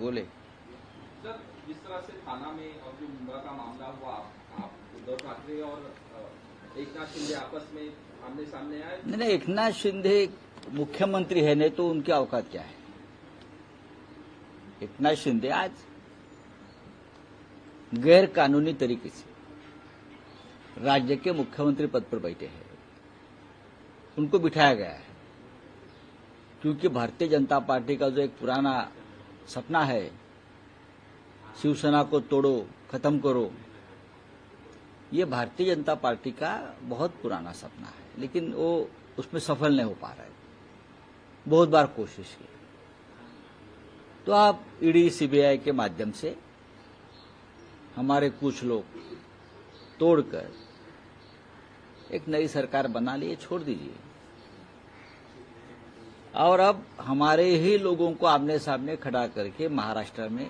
बोले। सर, जिस तरह से थाना में और जो मुंब्रा का मामला हुआ, आप उद्धव ठाकरे और एकनाथ शिंदे आपस में आमने सामने आए? नहीं, एकनाथ शिंदे मुख्यमंत्री है, नहीं तो उनकी औकात क्या है। एकनाथ शिंदे आज गैर कानूनी तरीके से राज्य के मुख्यमंत्री पद पर बैठे हैं। उनको बिठाया गया है क्योंकि भारतीय जनता पार्टी का जो एक पुराना सपना है, शिवसेना को तोड़ो, खत्म करो, ये भारतीय जनता पार्टी का बहुत पुराना सपना है, लेकिन वो उसमें सफल नहीं हो पा रहा है। बहुत बार कोशिश की, तो आप ईडी सीबीआई के माध्यम से हमारे कुछ लोग तोड़कर एक नई सरकार बना लिए, छोड़ दीजिए। और अब हमारे ही लोगों को आमने सामने खड़ा करके महाराष्ट्र में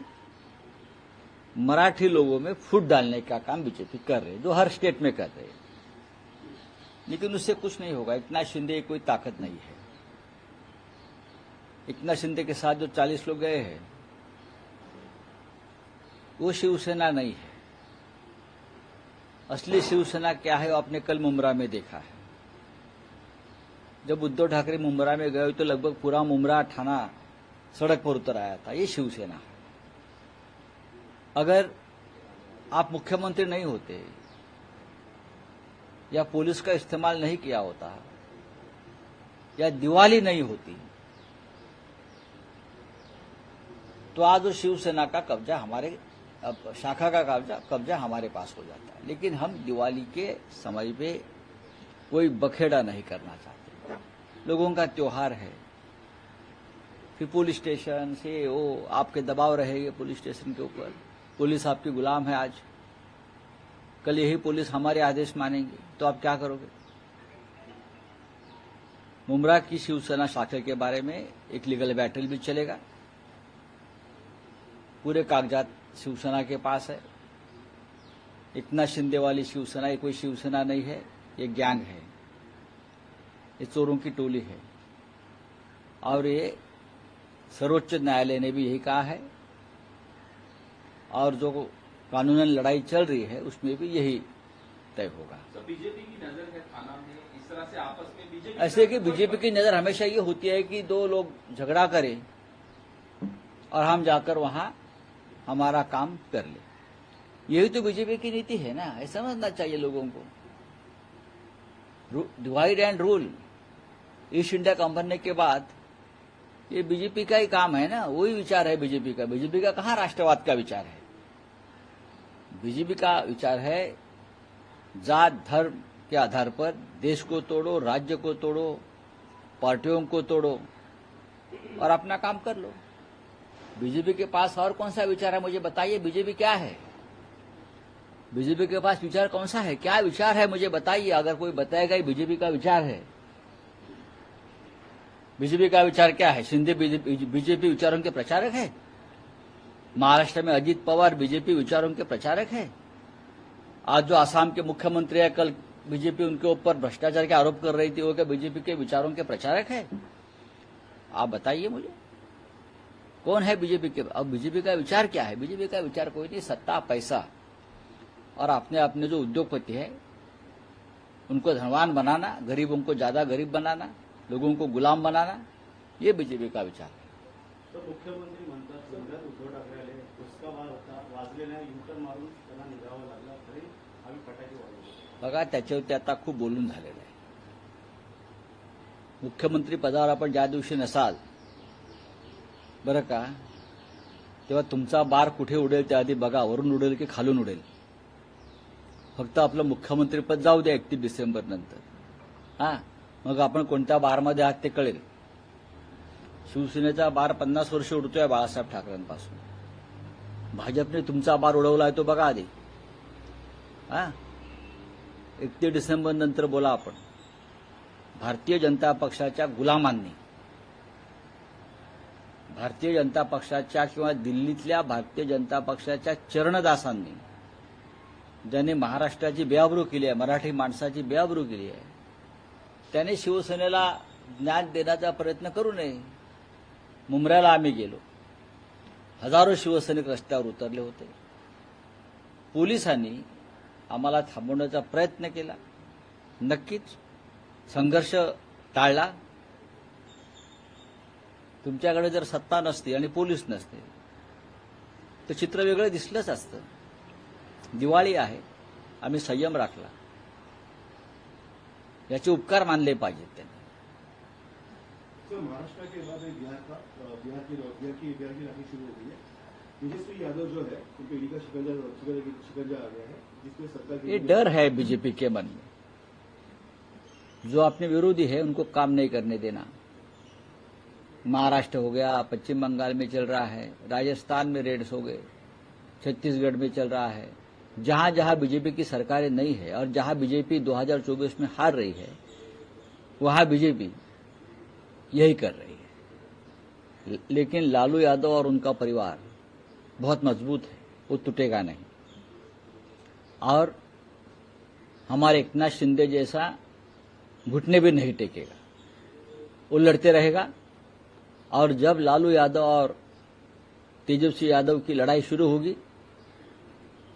मराठी लोगों में फूट डालने का काम बीजेपी कर रहे, जो हर स्टेट में कर रहे, लेकिन उससे कुछ नहीं होगा। एकनाथ शिंदे की कोई ताकत नहीं है। एकनाथ शिंदे के साथ जो 40 लोग गए हैं वो शिवसेना नहीं है। असली शिवसेना क्या है वो आपने कल मुंब्रा में देखा है। जब उद्धव ठाकरे मुंब्रा में गए तो लगभग पूरा मुंब्रा थाना सड़क पर उतर आया था। ये शिवसेना है। अगर आप मुख्यमंत्री नहीं होते या पुलिस का इस्तेमाल नहीं किया होता या दिवाली नहीं होती तो आज शिवसेना का कब्जा हमारे शाखा का कब्जा हमारे पास हो जाता है। लेकिन हम दिवाली के समय पे कोई बखेड़ा नहीं करना चाहते। लोगों का त्योहार है, फिर पुलिस स्टेशन से वो आपके दबाव रहेगा पुलिस स्टेशन के ऊपर। पुलिस आपकी गुलाम है। आज कल यही पुलिस हमारे आदेश मानेंगे तो आप क्या करोगे। मुंब्रा की शिवसेना शाखा के बारे में एक लीगल बैटल भी चलेगा। पूरे कागजात शिवसेना के पास है। एकनाथ शिंदे वाली शिवसेना ये कोई शिवसेना नहीं है, ये गैंग है, ये चोरों की टोली है। और ये सर्वोच्च न्यायालय ने भी यही कहा है और जो कानूनन लड़ाई चल रही है उसमें भी यही तय होगा। तो बीजेपी की नजर है थाना में इस तरह से आपस में बीजेपी ऐसे कि बीजेपी की नजर हमेशा ये होती है कि दो लोग झगड़ा करें और हम जाकर वहां हमारा काम कर ले। यही तो बीजेपी की नीति है ना। ऐसा समझना चाहिए लोगों को। Divide and rule east India company बनने के बाद ये बीजेपी का ही काम है ना। वही विचार है बीजेपी का। बीजेपी का कहाँ राष्ट्रवाद का विचार है। बीजेपी का विचार है जात धर्म के आधार पर देश को तोड़ो, राज्य को तोड़ो, पार्टियों को तोड़ो और अपना काम कर लो। बीजेपी के पास और कौन सा विचार है मुझे बताइए। बीजेपी क्या है? बीजेपी के पास विचार कौन सा है? क्या विचार है मुझे बताइए। अगर कोई बताएगा ही बीजेपी का विचार है। बीजेपी का विचार क्या है? शिंदे बीजेपी विचारों के प्रचारक है। महाराष्ट्र में अजीत पवार बीजेपी विचारों के प्रचारक है। आज जो आसाम के मुख्यमंत्री है, कल बीजेपी उनके ऊपर भ्रष्टाचार के आरोप कर रही थी, वो क्या बीजेपी के विचारों के प्रचारक है? आप बताइए मुझे कौन है बीजेपी के। अब बीजेपी का विचार क्या है? बीजेपी का विचार कोई नहीं, सत्ता, पैसा और अपने जो उद्योगपति है उनको धनवान बनाना, गरीबों को ज्यादा गरीब बनाना, लोगों को गुलाम बनाना, ये बीजेपी का विचार है। तो मुख्यमंत्री म्हणतात समजा उद्धव ठाकरे उसका वार होता, वाजले नाही, युटर्न मारून त्यांना निघावं लागलं, तरी आम्ही फटाके वाजवले। बघा त्याच्यावरती आता खूप बोलून झालेलं आहे। मुख्यमंत्री पदावर आपण ज्या दिवशी नसाल बरं का, तेव्हा तुमचा बार कुठे उडेल त्या आधी बघा, वरून उडेल की खालून उडेल। फक्त आपलं मुख्यमंत्री पद जाऊ द्या 31 डिसेंबर नंतर, मग आपण कोणत्या बारमध्ये आहात ते कळेल। शिवसेनेचा बार 50 वर्ष उडतोय बाळासाहेब ठाकरेंपासून। भाजपने तुमचा बार उडवलाय तो बघा आधी। 31 डिसेंबर नंतर बोला आपण। भारतीय जनता पक्षाच्या गुलामांनी, भारतीय जनता पक्षाच्या किंवा दिल्लीतल्या भारतीय जनता पक्षाच्या चरणदासांनी ज्यांनी महाराष्ट्राची बेआबरू केली आहे, मराठी माणसाची बेआबरू केली आहे, त्याने शिवसेनेला ज्ञान देण्याचा प्रयत्न करू नये। मुंब्र्याला आम्ही गेलो, हजारो शिवसैनिक रस्त्यावर उतरले होते. पोलिसांनी आम्हाला थांबवण्याचा प्रयत्न केला. नक्कीच संघर्ष टाळला. तुमच्याकडे जर सत्ता नसती आणि पोलीस नसते तर चित्र वेगळं दिसलंच असतं. दिवाळी आहे, आम्ही संयम राखला. याचे उपकार मानले पाहिजेत त्यांनी. सर, महाराष्ट्र के बाद बिहार की राखी शुरू हो गई है. तेजस्वी यादव जो है उनको ईडी का शिकंजा आ गया है, जिसमें सरकार की ये डर है बीजेपी के मन में. जो अपने विरोधी है उनको काम नहीं करने देना. महाराष्ट्र हो गया, पश्चिम बंगाल में चल रहा है, राजस्थान में रेड्स हो गए, छत्तीसगढ़ में चल रहा है. जहां जहां बीजेपी की सरकारें नहीं है और जहां बीजेपी 2024 में हार रही है वहां बीजेपी यही कर रही है. लेकिन लालू यादव और उनका परिवार बहुत मजबूत है, वो टूटेगा नहीं. और हमारे एकनाथ शिंदे जैसा घुटने भी नहीं टेकेगा. वो लड़ते रहेगा. और जब लालू यादव और तेजस्वी यादव की लड़ाई शुरू होगी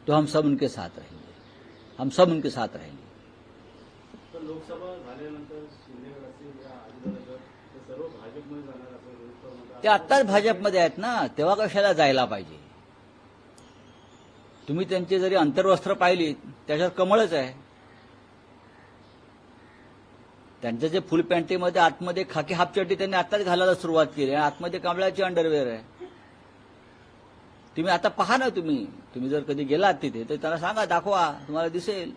तो हम सब उनके साथ रहेंगे. हम सब उनके साथ रहेंगे. तर लोकसभा झाल्यानंतर शिंदेगड असेल या अजितदादा ते सर्व भाजपमध्ये जाणार असं रोहित पवार म्हणतात. ते आत्ताच भाजपमध्ये आहेत ना, तेव्हा कशाला जायला पाहिजे. तुम्ही त्यांची जरी अंतर्वस्त्र पाहिली त्याच्यावर कमळच आहे. त्यांचं जे फुल पॅन्टीमध्ये आतमध्ये खाकी हाफ चड्डी त्यांनी आत्ताच घालायला सुरुवात केली आणि आतमध्ये कमळाची अंडरवेअर आहे. तुम्ही आता पहा ना. तुम्ही जर कधी गेलात तिथे तर त्यांना सांगा, दाखवा, तुम्हाला दिसेल.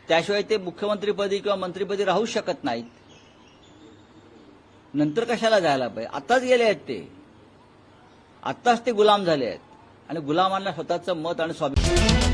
त्याशिवाय ते मुख्यमंत्रीपदी किंवा मंत्रीपदी राहू शकत नाहीत. नंतर कशाला जायला पाहिजे. आत्ताच गेले आहेत ते. आत्ताच ते गुलाम झाले आहेत आणि गुलामांना स्वतःचं मत आणि स्वाभिमान